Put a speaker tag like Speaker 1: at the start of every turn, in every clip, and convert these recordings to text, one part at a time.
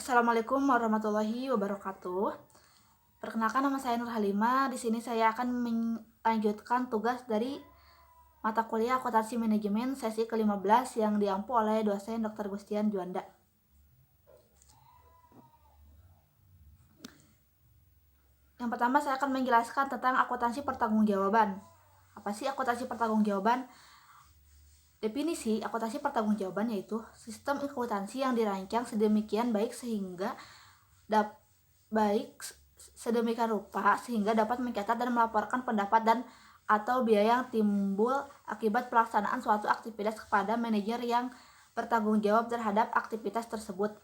Speaker 1: Assalamualaikum warahmatullahi wabarakatuh. Perkenalkan, nama saya Nur Halimah. Di sini saya akan melanjutkan tugas dari mata kuliah Akuntansi Manajemen sesi ke-15 yang diampu oleh dosen Dr. Gustian Juanda. Yang pertama, saya akan menjelaskan tentang akuntansi pertanggungjawaban. Apa sih akuntansi pertanggungjawaban? Definisi akuntansi pertanggungjawaban yaitu sistem akuntansi yang dirancang sedemikian rupa sehingga dapat mencatat dan melaporkan pendapat dan atau biaya yang timbul akibat pelaksanaan suatu aktivitas kepada manajer yang bertanggung jawab terhadap aktivitas tersebut.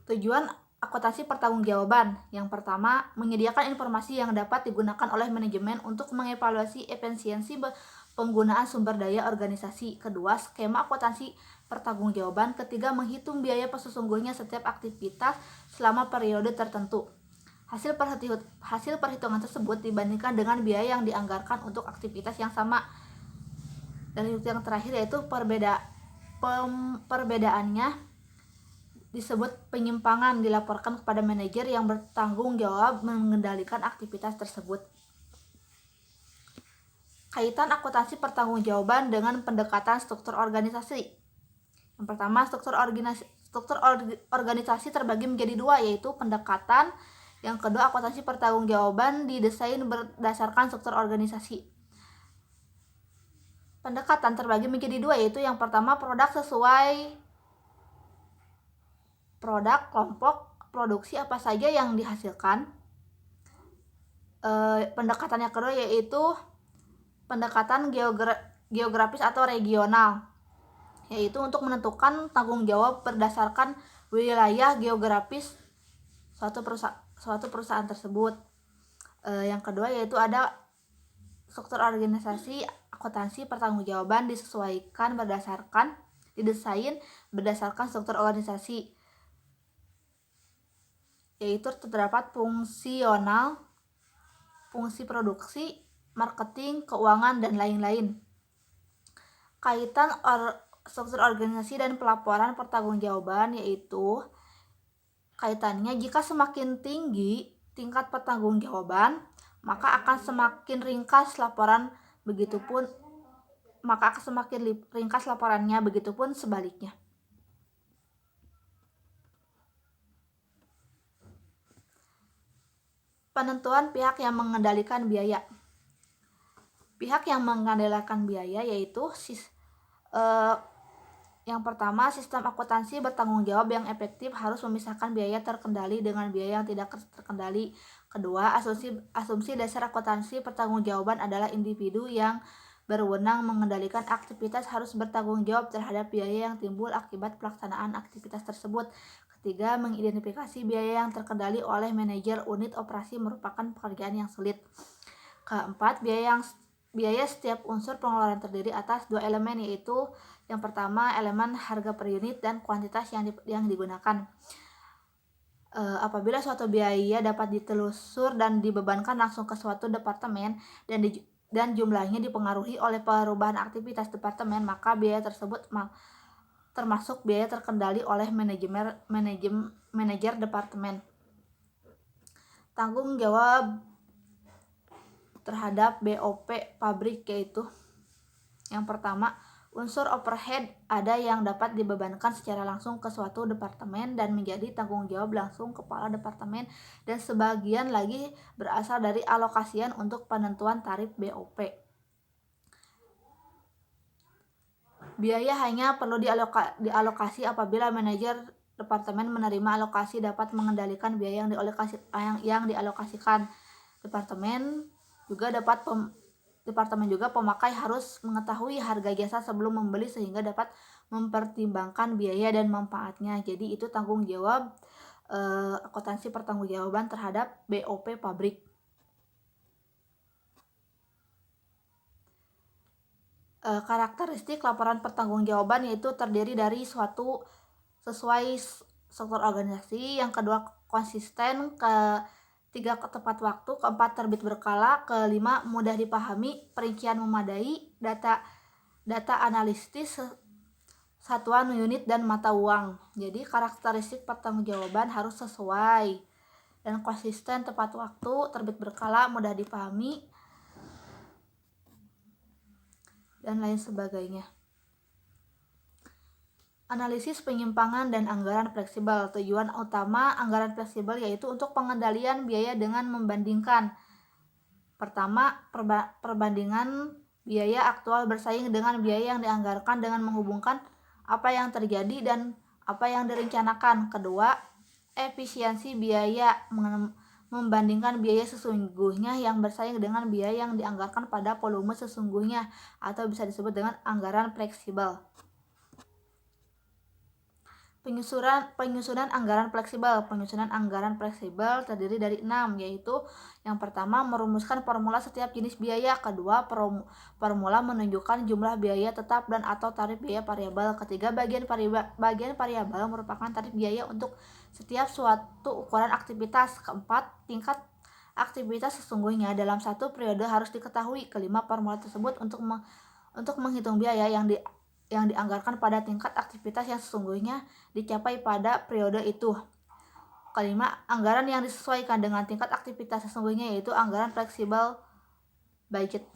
Speaker 1: Tujuan akuntansi pertanggungjawaban: yang pertama, menyediakan informasi yang dapat digunakan oleh manajemen untuk mengevaluasi efisiensi penggunaan sumber daya organisasi. Kedua, skema akuntansi pertanggungjawaban. Ketiga, menghitung biaya sesungguhnya setiap aktivitas selama periode tertentu. Hasil perhitungan tersebut dibandingkan dengan biaya yang dianggarkan untuk aktivitas yang sama. Dan yang terakhir yaitu perbedaannya disebut penyimpangan, dilaporkan kepada manajer yang bertanggung jawab mengendalikan aktivitas tersebut. Kaitan akuntansi pertanggungjawaban dengan pendekatan struktur organisasi. Yang pertama, struktur organisasi terbagi menjadi dua, yaitu pendekatan. Yang kedua, akuntansi pertanggungjawaban didesain berdasarkan struktur organisasi. Pendekatan terbagi menjadi dua, yaitu yang pertama, produk sesuai produk, kelompok, produksi apa saja yang dihasilkan. Pendekatan yang kedua yaitu pendekatan geografis atau regional, yaitu untuk menentukan tanggung jawab berdasarkan wilayah geografis suatu perusahaan tersebut. Yang kedua yaitu ada struktur organisasi akuntansi pertanggungjawaban didesain berdasarkan struktur organisasi, yaitu terdapat fungsional, fungsi produksi, marketing, keuangan, dan lain-lain. Kaitan struktur organisasi dan pelaporan pertanggungjawaban yaitu kaitannya, jika semakin tinggi tingkat pertanggungjawaban, maka akan semakin ringkas laporannya, begitupun sebaliknya. Penentuan pihak yang mengendalikan biaya. Pihak yang mengendalikan biaya yaitu yang pertama, sistem akuntansi bertanggung jawab yang efektif harus memisahkan biaya terkendali dengan biaya yang tidak terkendali. Kedua, asumsi dasar akuntansi pertanggungjawaban adalah individu yang berwenang mengendalikan aktivitas harus bertanggung jawab terhadap biaya yang timbul akibat pelaksanaan aktivitas tersebut. Ketiga, mengidentifikasi biaya yang terkendali oleh manajer unit operasi merupakan pekerjaan yang sulit. Keempat, biaya setiap unsur pengeluaran terdiri atas dua elemen, yaitu yang pertama elemen harga per unit dan kuantitas yang digunakan. Apabila suatu biaya dapat ditelusur dan dibebankan langsung ke suatu departemen dan jumlahnya dipengaruhi oleh perubahan aktivitas departemen, maka biaya tersebut termasuk biaya terkendali oleh manajer departemen. Tanggung jawab terhadap BOP pabrik yaitu yang pertama, unsur overhead ada yang dapat dibebankan secara langsung ke suatu departemen dan menjadi tanggung jawab langsung kepala departemen, dan sebagian lagi berasal dari alokasian untuk penentuan tarif BOP. Biaya hanya perlu dialokasi apabila manajer departemen menerima alokasi dapat mengendalikan biaya yang dialokasikan. Departemen juga pemakai harus mengetahui harga jasa sebelum membeli sehingga dapat mempertimbangkan biaya dan manfaatnya. Jadi itu tanggung jawab akuntansi pertanggungjawaban terhadap BOP pabrik. Karakteristik laporan pertanggungjawaban yaitu terdiri dari suatu sesuai struktur organisasi, yang kedua konsisten, ketiga tepat waktu, keempat terbit berkala, kelima mudah dipahami, perincian memadai, data analitis satuan unit dan mata uang. Jadi karakteristik pertanggungjawaban harus sesuai dan konsisten, tepat waktu, terbit berkala, mudah dipahami, dan lain sebagainya. Analisis penyimpangan dan anggaran fleksibel. Tujuan utama anggaran fleksibel yaitu untuk pengendalian biaya dengan membandingkan. Pertama, perbandingan biaya aktual bersaing dengan biaya yang dianggarkan dengan menghubungkan apa yang terjadi dan apa yang direncanakan. Kedua, efisiensi biaya membandingkan biaya sesungguhnya yang bersaing dengan biaya yang dianggarkan pada volume sesungguhnya atau bisa disebut dengan anggaran fleksibel. Penyusunan anggaran fleksibel. Penyusunan anggaran fleksibel terdiri dari 6, yaitu yang pertama merumuskan formula setiap jenis biaya, kedua formula menunjukkan jumlah biaya tetap dan atau tarif biaya variabel, ketiga bagian variabel merupakan tarif biaya untuk setiap suatu ukuran aktivitas, keempat tingkat aktivitas sesungguhnya dalam satu periode harus diketahui, kelima formula tersebut untuk menghitung biaya yang dianggarkan pada tingkat aktivitas yang sesungguhnya dicapai pada periode itu. Kelima, anggaran yang disesuaikan dengan tingkat aktivitas sesungguhnya yaitu anggaran fleksibel budget.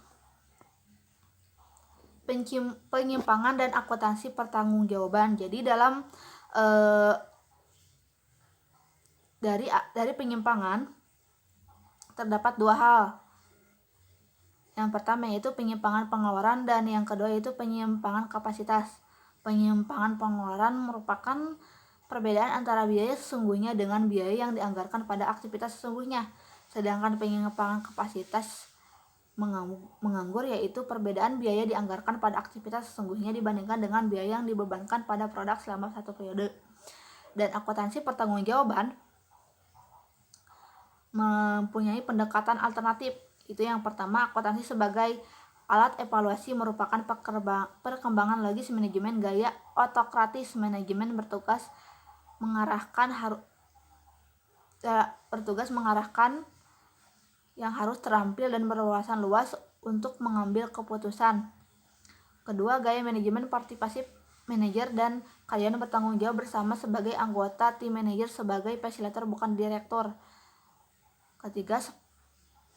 Speaker 1: Penyimpangan dan akuntansi pertanggungjawaban. Jadi dalam dari penyimpangan terdapat dua hal. Yang pertama yaitu penyimpangan pengeluaran dan yang kedua yaitu penyimpangan kapasitas. Penyimpangan pengeluaran merupakan perbedaan antara biaya sesungguhnya dengan biaya yang dianggarkan pada aktivitas sesungguhnya. Sedangkan penyimpangan kapasitas menganggur yaitu perbedaan biaya dianggarkan pada aktivitas sesungguhnya dibandingkan dengan biaya yang dibebankan pada produk selama satu periode. Dan akuntansi pertanggungjawaban mempunyai pendekatan alternatif. Itu yang pertama, akuntansi sebagai alat evaluasi merupakan perkembangan logis manajemen gaya otokratis. Manajemen bertugas mengarahkan yang harus terampil dan berwawasan luas untuk mengambil keputusan. Kedua, gaya manajemen partisipatif. Manajer dan karyawan bertanggung jawab bersama sebagai anggota tim manajer sebagai fasilitator bukan direktur. Ketiga,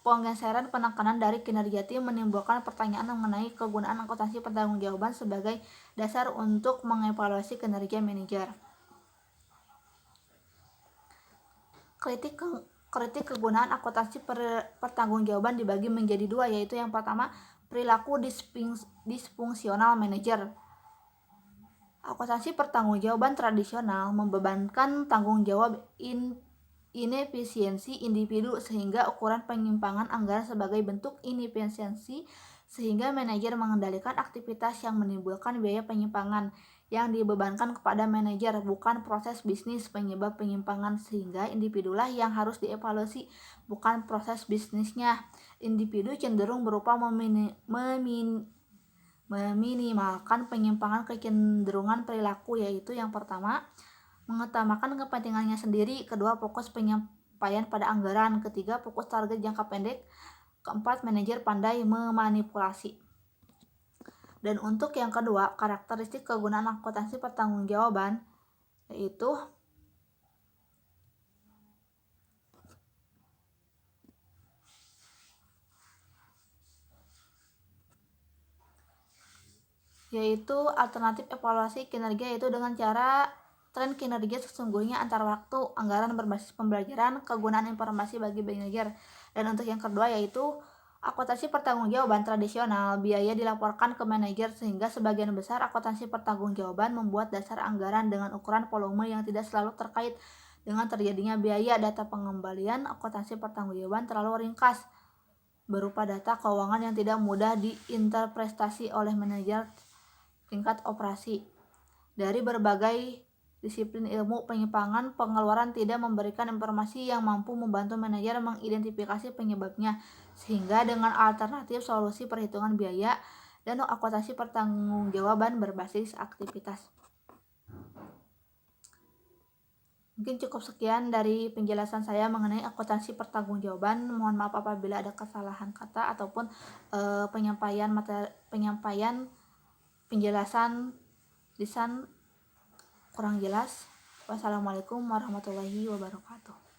Speaker 1: penggeseran penekanan dari kinerja tim menimbulkan pertanyaan mengenai kegunaan akuntansi pertanggungjawaban sebagai dasar untuk mengevaluasi kinerja manajer. Kritik kegunaan akuntansi pertanggungjawaban dibagi menjadi dua, yaitu yang pertama, perilaku disfungsional manajer. Akuntansi pertanggungjawaban tradisional membebankan tanggung jawab inefisiensi individu sehingga ukuran penyimpangan anggaran sebagai bentuk inefisiensi sehingga manajer mengendalikan aktivitas yang menimbulkan biaya penyimpangan yang dibebankan kepada manajer, bukan proses bisnis penyebab penyimpangan, sehingga individulah yang harus dievaluasi, bukan proses bisnisnya. Individu cenderung berupa meminimalkan penyimpangan kecenderungan perilaku, yaitu yang pertama, mengutamakan kepentingannya sendiri, kedua, fokus penyampaian pada anggaran, ketiga, fokus target jangka pendek, keempat, manajer pandai memanipulasi. Dan untuk yang kedua, karakteristik kegunaan akuntansi pertanggungjawaban yaitu alternatif evaluasi kinerja, yaitu dengan cara tren kinerja sesungguhnya antar waktu, anggaran berbasis pembelajaran, kegunaan informasi bagi manajer. Dan untuk yang kedua yaitu akuntansi pertanggungjawaban tradisional, biaya dilaporkan ke manajer sehingga sebagian besar akuntansi pertanggungjawaban membuat dasar anggaran dengan ukuran volume yang tidak selalu terkait dengan terjadinya biaya. Data pengembalian akuntansi pertanggungjawaban terlalu ringkas berupa data keuangan yang tidak mudah diinterpretasi oleh manajer tingkat operasi. Dari berbagai disiplin ilmu penyimpangan pengeluaran tidak memberikan informasi yang mampu membantu manajer mengidentifikasi penyebabnya, sehingga dengan alternatif solusi perhitungan biaya dan akuntansi pertanggungjawaban berbasis aktivitas. Mungkin cukup sekian dari penjelasan saya mengenai akuntansi pertanggungjawaban. Mohon maaf apabila ada kesalahan kata ataupun penyampaian penjelasan Lisan kurang jelas. Wassalamualaikum warahmatullahi wabarakatuh.